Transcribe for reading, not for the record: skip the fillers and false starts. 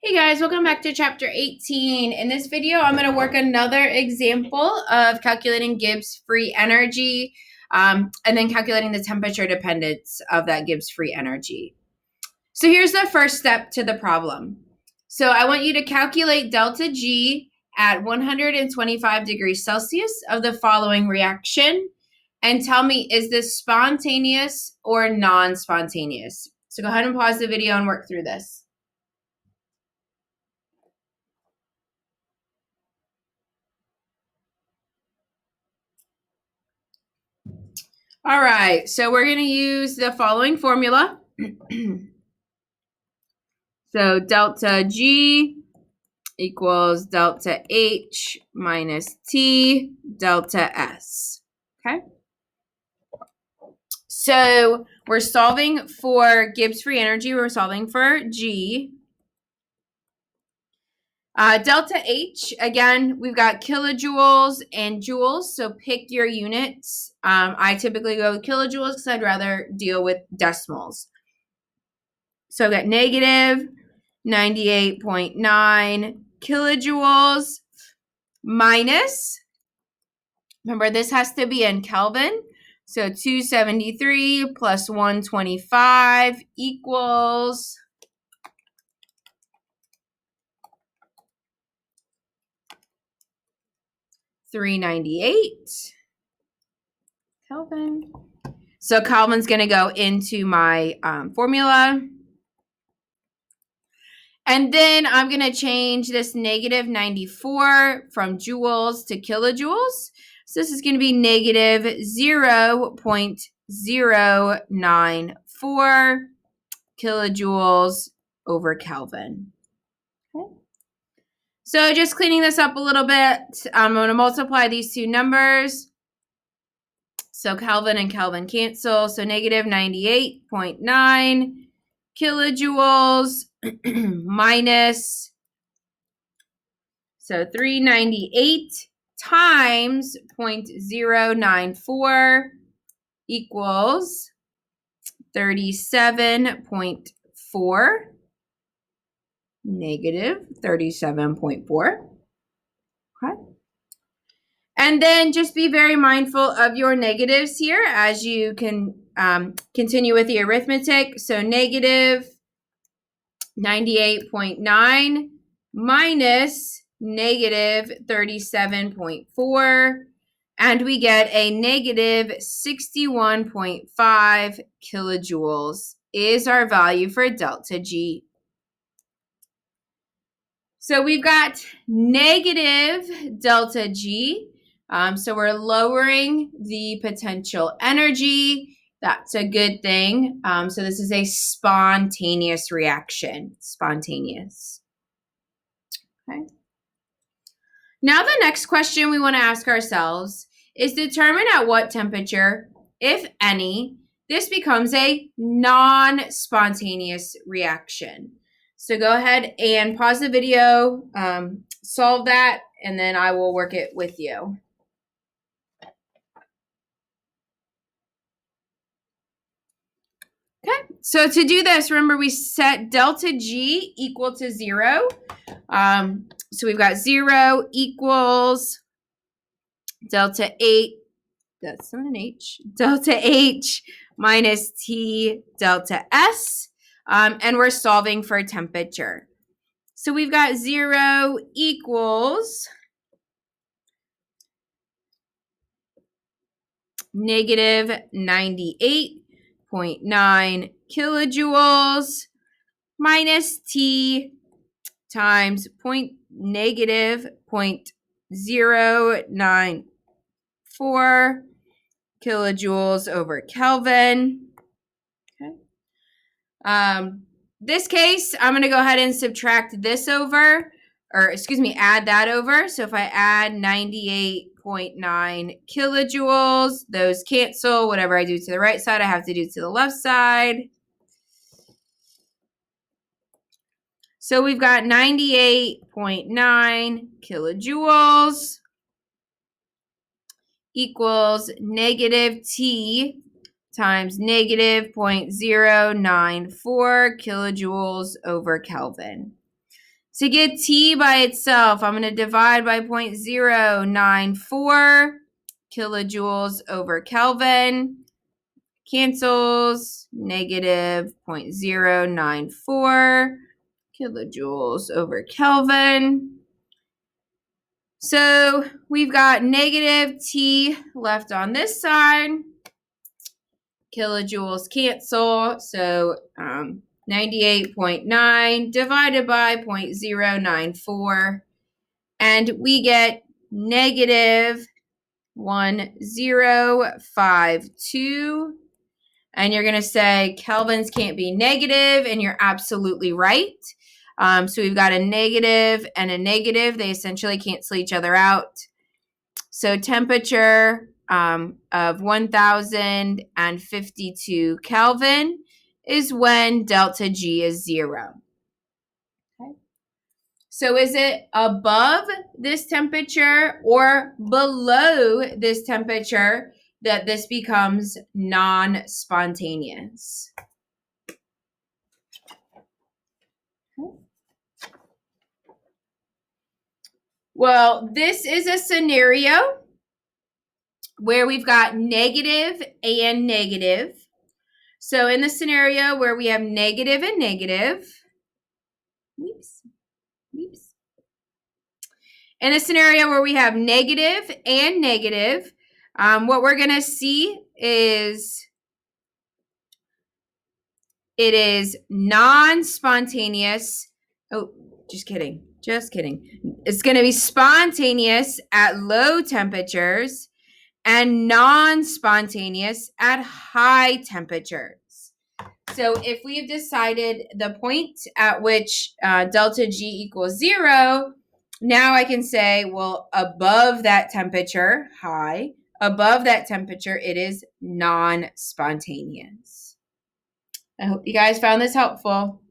Hey guys, welcome back to chapter 18. In this video, I'm going to work another example of calculating Gibbs free energy and then calculating the temperature dependence of that Gibbs free energy. So here's the first step to the problem. So I want you to calculate delta G at 125 degrees Celsius of the following reaction and tell me, is this spontaneous or non-spontaneous? So go ahead and pause the video and work through this. All right, so we're going to use the following formula. So delta G equals delta H minus T delta S, okay? So we're solving for Gibbs free energy. We're solving for G. Delta H, again, we've got kilojoules and joules, so pick your units. I typically go with kilojoules because I'd rather deal with decimals. So I've got negative 98.9 kilojoules minus, remember this has to be in Kelvin, so 273 plus 125 equals 398 Kelvin. So Kelvin's going to go into my formula. And then I'm going to change this negative 94 from joules to kilojoules. So this is going to be negative 0.094 kilojoules over Kelvin. Okay. So just cleaning this up a little bit, I'm going to multiply these two numbers. So Kelvin and Kelvin cancel. So negative 98.9 kilojoules minus, so 398 times 0.094 equals 37.4, negative 37.4. Okay. And then just be very mindful of your negatives here as you can continue with the arithmetic. So negative 98.9 minus negative 37.4, and we get a negative 61.5 kilojoules is our value for delta G. So we've got negative delta G, so we're lowering the potential energy. That's a good thing. So this is a spontaneous reaction, spontaneous. Okay. Now the next question we want to ask ourselves is determine at what temperature, if any, this becomes a non-spontaneous reaction. So go ahead and pause the video, solve that, and then I will work it with you. Okay, so to do this, remember we set delta G equal to 0. So we've got 0 equals delta H, that's not an H, delta H minus T delta S, and we're solving for temperature. So we've got 0 equals negative 98.9 kilojoules minus T times negative 0.094 kilojoules over Kelvin. Okay. This case, I'm going to go ahead and subtract this over, or excuse me, add that over. So if I add 98.9 kilojoules, those cancel. Whatever I do to the right side, I have to do to the left side. So we've got 98.9 kilojoules equals negative T times negative 0.094 kilojoules over Kelvin. To get T by itself, I'm going to divide by 0.094 kilojoules over Kelvin. Cancels, negative 0.094 kilojoules over Kelvin. So we've got negative T left on this side. Kilojoules cancel, so 98.9 divided by 0.094, and we get negative 1052. And you're going to say kelvins can't be negative, and you're absolutely right. So we've got a negative and a negative. They essentially cancel each other out. So temperature of 1052 Kelvin is when delta G is 0. Okay. So is it above this temperature or below this temperature that this becomes non-spontaneous? Well, this is a scenario where we've got negative and negative. So in the scenario where we have negative and negative, in a scenario where we have negative and negative, what we're going to see is it is non-spontaneous. Oh, just kidding. Just kidding. It's going to be spontaneous at low temperatures and non-spontaneous at high temperatures. So if we've decided the point at which delta G equals 0, now I can say, well, above that temperature, high, above that temperature, it is non-spontaneous. I hope you guys found this helpful.